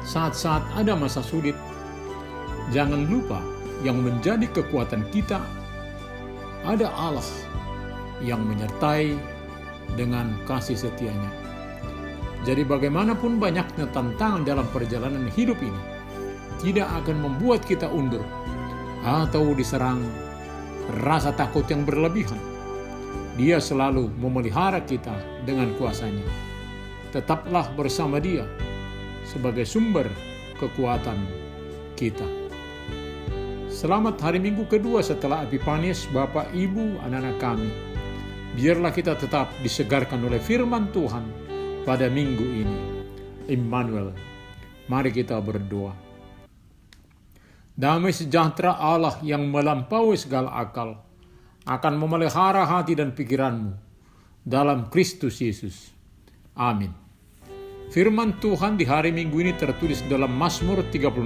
saat-saat ada masa sulit, jangan lupa yang menjadi kekuatan kita ada Allah yang menyertai dengan kasih setianya. Jadi bagaimanapun banyaknya tantangan dalam perjalanan hidup ini, tidak akan membuat kita undur atau diserang rasa takut yang berlebihan. Dia selalu memelihara kita dengan kuasa-Nya. Tetaplah bersama Dia sebagai sumber kekuatan kita. Selamat hari Minggu kedua setelah Epifanias, Bapak, Ibu, anak-anak kami. Biarlah kita tetap disegarkan oleh firman Tuhan pada minggu ini. Immanuel. Mari kita berdoa. Damai sejahtera Allah yang melampaui segala akal akan memelihara hati dan pikiranmu dalam Kristus Yesus. Amin. Firman Tuhan di hari Minggu ini tertulis dalam Mazmur 36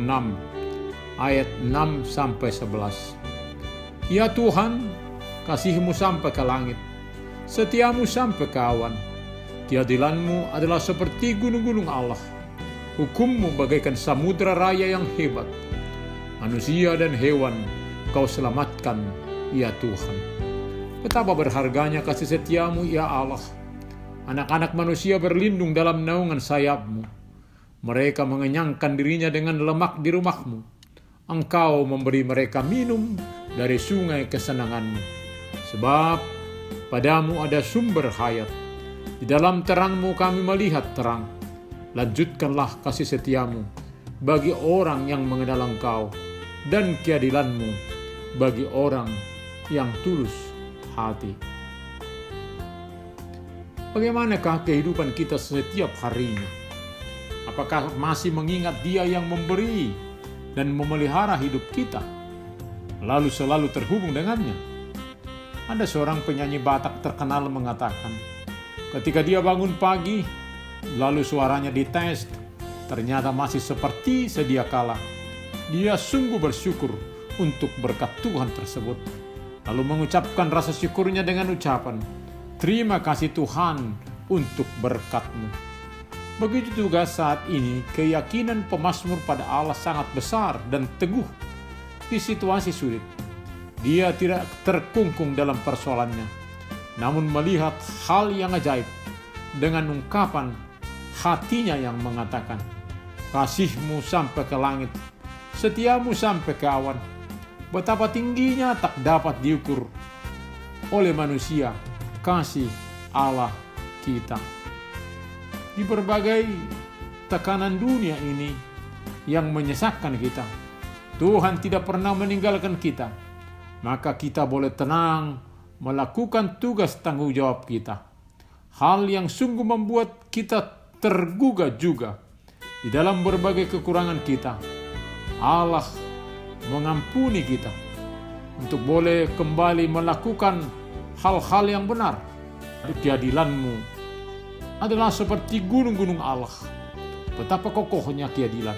ayat 6-11. Ya Tuhan, kasih-Mu sampai ke langit, setia-Mu sampai ke awan. Keadilan-Mu adalah seperti gunung-gunung Allah. Hukum-Mu bagaikan samudra raya yang hebat. Manusia dan hewan Kau selamatkan, ya Tuhan. Betapa berharganya kasih setiamu, ya Allah. Anak-anak manusia berlindung dalam naungan sayap-Mu. Mereka mengenyangkan dirinya dengan lemak di rumah-Mu. Engkau memberi mereka minum dari sungai kesenangan-Mu. Sebab padamu ada sumber hayat. Di dalam terang-Mu kami melihat terang. Lanjutkanlah kasih setiamu bagi orang yang mengenal Engkau, dan keadilan-Mu bagi orang yang tulus hati. Bagaimanakah kehidupan kita setiap harinya? Apakah masih mengingat Dia yang memberi dan memelihara hidup kita, lalu selalu terhubung dengannya? Ada seorang penyanyi Batak terkenal mengatakan, ketika dia bangun pagi, lalu suaranya dites, ternyata masih seperti sedia kala. Dia sungguh bersyukur untuk berkat Tuhan tersebut, lalu mengucapkan rasa syukurnya dengan ucapan, terima kasih Tuhan untuk berkat-Mu. Begitu juga saat ini, keyakinan pemazmur pada Allah sangat besar dan teguh di situasi sulit. Dia tidak terkungkung dalam persoalannya, namun melihat hal yang ajaib dengan ungkapan hatinya yang mengatakan, kasih-Mu sampai ke langit, setiamu sampai ke awan. Betapa tingginya tak dapat diukur oleh manusia kasih Allah kita. Di berbagai tekanan dunia ini yang menyesakkan kita, Tuhan tidak pernah meninggalkan kita. Maka kita boleh tenang melakukan tugas tanggung jawab kita. Hal yang sungguh membuat kita tergugah juga di dalam berbagai kekurangan kita. Allah mengampuni kita untuk boleh kembali melakukan hal-hal yang benar. Keadilan-Mu adalah seperti gunung-gunung Allah. Betapa kokohnya keadilan.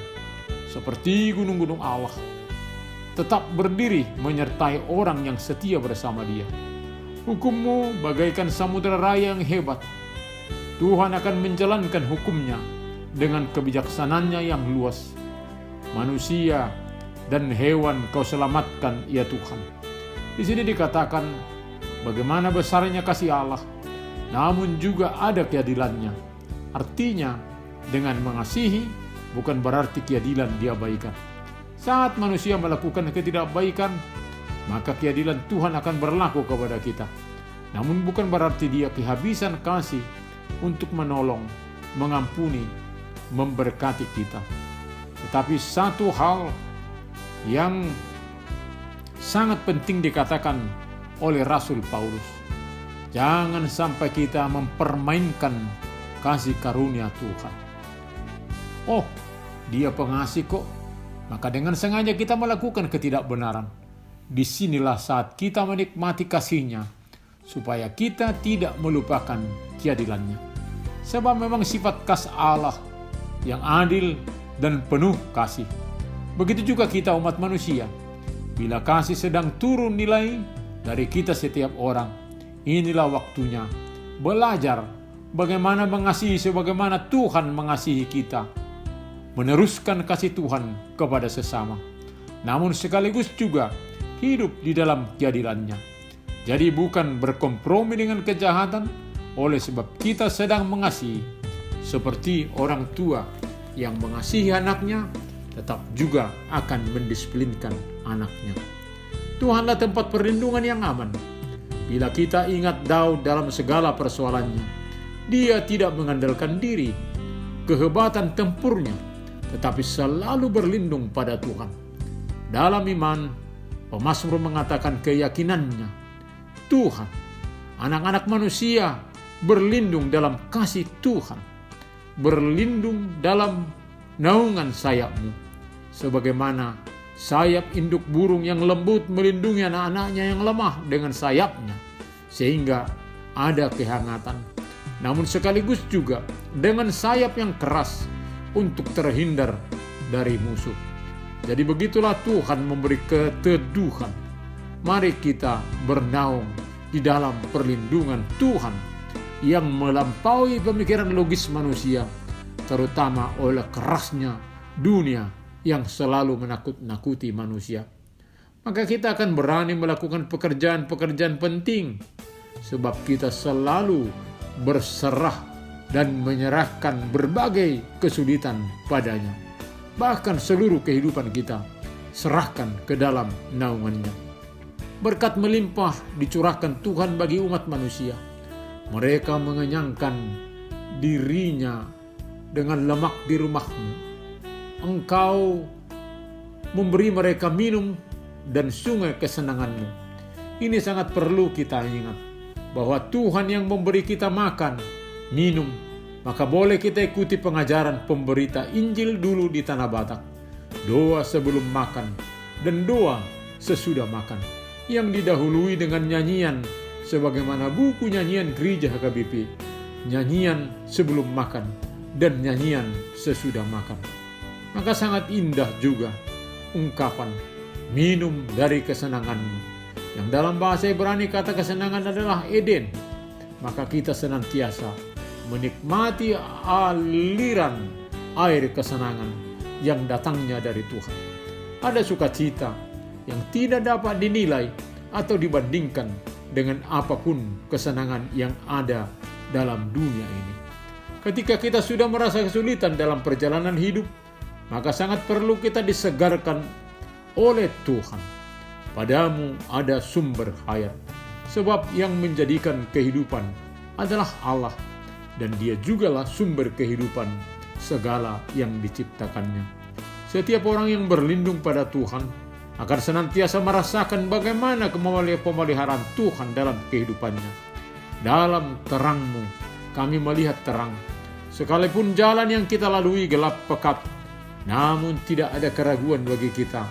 Seperti gunung-gunung Allah, tetap berdiri menyertai orang yang setia bersama Dia. Hukum-Mu bagaikan samudera raya yang hebat. Tuhan akan menjalankan hukum-Nya dengan kebijaksanaannya yang luas. Manusia dan hewan Kau selamatkan, ya Tuhan. Di sini dikatakan bagaimana besarnya kasih Allah, namun juga ada keadilan-Nya. Artinya dengan mengasihi bukan berarti keadilan diabaikan. Saat manusia melakukan ketidakbaikan, maka keadilan Tuhan akan berlaku kepada kita. Namun bukan berarti Dia kehabisan kasih untuk menolong, mengampuni, memberkati kita. Tetapi satu hal yang sangat penting dikatakan oleh Rasul Paulus, jangan sampai kita mempermainkan kasih karunia Tuhan. Oh, Dia pengasih kok, maka dengan sengaja kita melakukan ketidakbenaran. Disinilah saat kita menikmati kasih-Nya, supaya kita tidak melupakan keadilan-Nya. Sebab memang sifat kasih Allah yang adil dan penuh kasih. Begitu juga kita umat manusia. Bila kasih sedang turun nilai dari kita setiap orang, inilah waktunya belajar bagaimana mengasihi sebagaimana Tuhan mengasihi kita. meneruskan kasih Tuhan kepada sesama, namun sekaligus juga hidup di dalam keadilannya. Jadi bukan berkompromi dengan kejahatan, oleh sebab kita sedang mengasihi, seperti orang tua yang mengasihi anaknya, tetap juga akan mendisiplinkan anaknya. Tuhanlah tempat perlindungan yang aman. Bila kita ingat Daud dalam segala persoalannya, dia tidak mengandalkan diri, kehebatan tempurnya, tetapi selalu berlindung pada Tuhan. Dalam iman, pemazmur mengatakan keyakinannya, Tuhan, anak-anak manusia berlindung dalam kasih Tuhan, berlindung dalam naungan sayap-Mu, sebagaimana sayap induk burung yang lembut melindungi anak-anaknya yang lemah dengan sayapnya, sehingga ada kehangatan. Namun sekaligus juga dengan sayap yang keras untuk terhindar dari musuh. Jadi begitulah Tuhan memberi keteduhan. Mari kita bernaung di dalam perlindungan Tuhan yang melampaui pemikiran logis manusia, terutama oleh kerasnya dunia yang selalu menakut-nakuti manusia. Maka kita akan berani melakukan pekerjaan-pekerjaan penting, sebab kita selalu berserah dan menyerahkan berbagai kesulitan padanya. Bahkan seluruh kehidupan kita serahkan ke dalam naungannya. Berkat melimpah dicurahkan Tuhan bagi umat manusia. Mereka mengenyangkan dirinya dengan lemak di rumah-Mu. Engkau memberi mereka minum dan sungai kesenangan-Mu. Ini sangat perlu kita ingat, bahwa Tuhan yang memberi kita makan, minum. Maka boleh kita ikuti pengajaran pemberita Injil dulu di Tanah Batak. Doa sebelum makan dan doa sesudah makan, yang didahului dengan nyanyian sebagaimana buku nyanyian gereja HKBP. Nyanyian sebelum makan dan nyanyian sesudah makan. Maka sangat indah juga ungkapan minum dari kesenangan-Mu, yang dalam bahasa Ibrani kata kesenangan adalah Eden. Maka kita senantiasa menikmati aliran air kesenangan yang datangnya dari Tuhan. Ada sukacita yang tidak dapat dinilai atau dibandingkan dengan apapun kesenangan yang ada dalam dunia ini. Ketika kita sudah merasa kesulitan dalam perjalanan hidup, maka sangat perlu kita disegarkan oleh Tuhan. Padamu ada sumber hayat, sebab yang menjadikan kehidupan adalah Allah, dan Dia jugalah sumber kehidupan segala yang diciptakannya. Setiap orang yang berlindung pada Tuhan akan senantiasa merasakan bagaimana pemeliharaan Tuhan dalam kehidupannya. Dalam terang-Mu kami melihat terang. Sekalipun jalan yang kita lalui gelap pekat, namun tidak ada keraguan bagi kita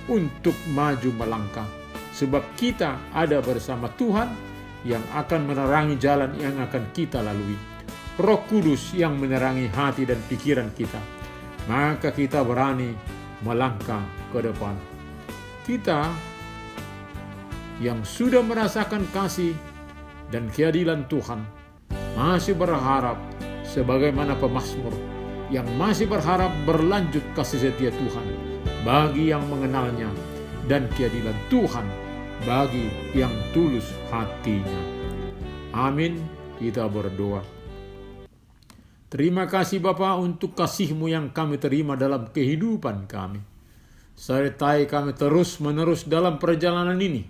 untuk maju melangkah, sebab kita ada bersama Tuhan yang akan menerangi jalan yang akan kita lalui. Roh Kudus yang menerangi hati dan pikiran kita, maka kita berani melangkah ke depan. Kita yang sudah merasakan kasih dan keadilan Tuhan masih berharap sebagaimana pemazmur yang masih berharap berlanjut kasih setia Tuhan bagi yang mengenalnya, dan keadilan Tuhan bagi yang tulus hatinya. Amin. Kita berdoa. Terima kasih Bapa untuk kasih-Mu yang kami terima dalam kehidupan kami. Sertai kami terus-menerus dalam perjalanan ini.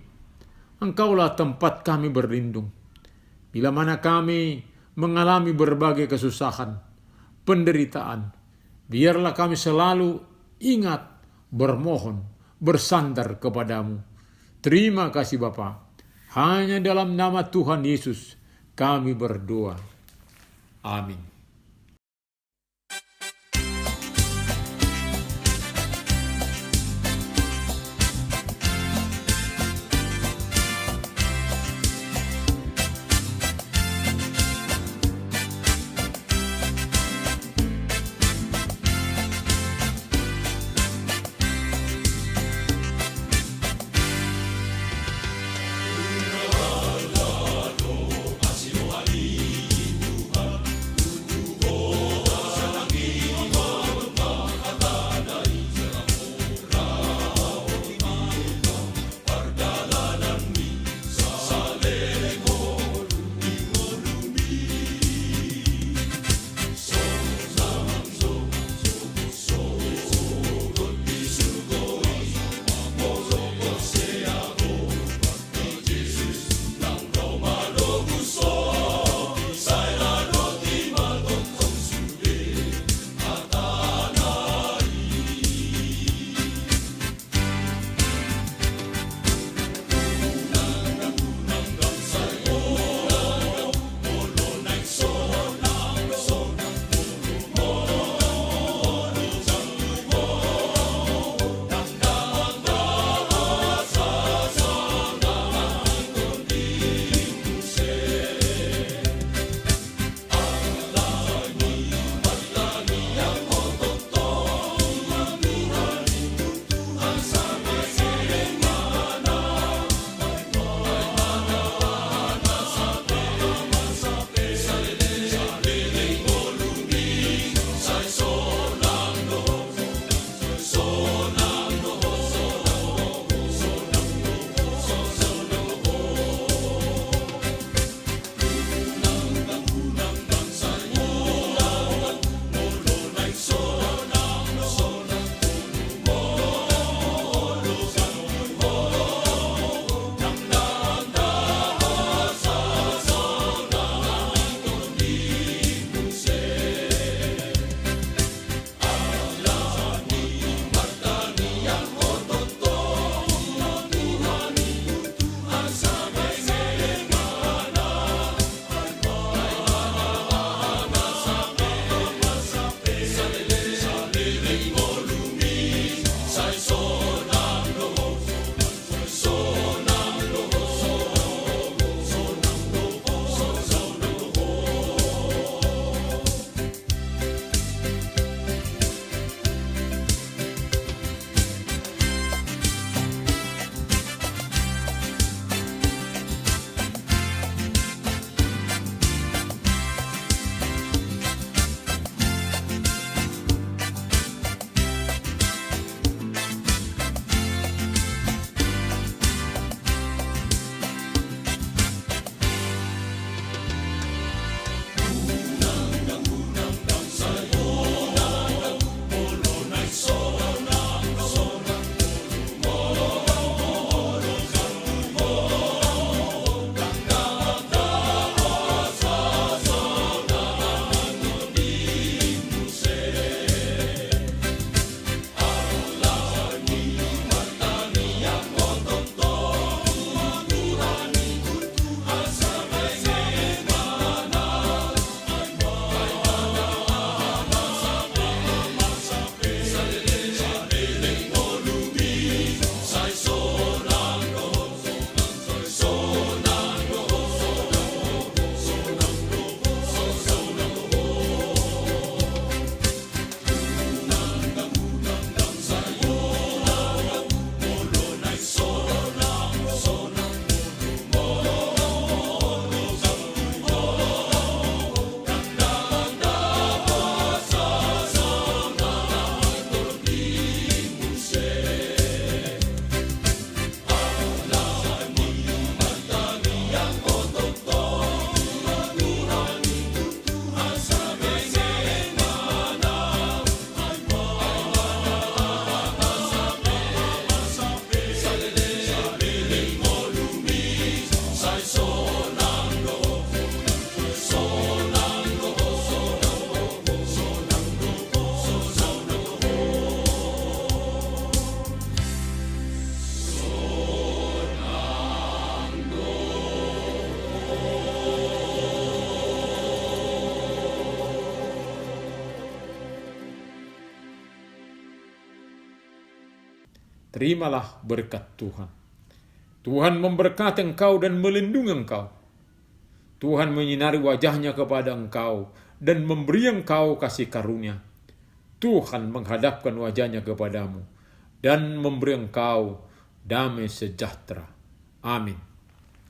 Engkaulah tempat kami berlindung. Bila mana kami mengalami berbagai kesusahan, penderitaan, biarlah kami selalu ingat, bermohon, bersandar kepadamu. Terima kasih Bapa. Hanya dalam nama Tuhan Yesus kami berdoa. Amin. terimalah berkat Tuhan. Tuhan memberkati engkau dan melindungi engkau. Tuhan menyinari wajahnya kepada engkau dan memberi engkau kasih karunia. Tuhan menghadapkan wajahnya kepadamu dan memberi engkau damai sejahtera. Amin.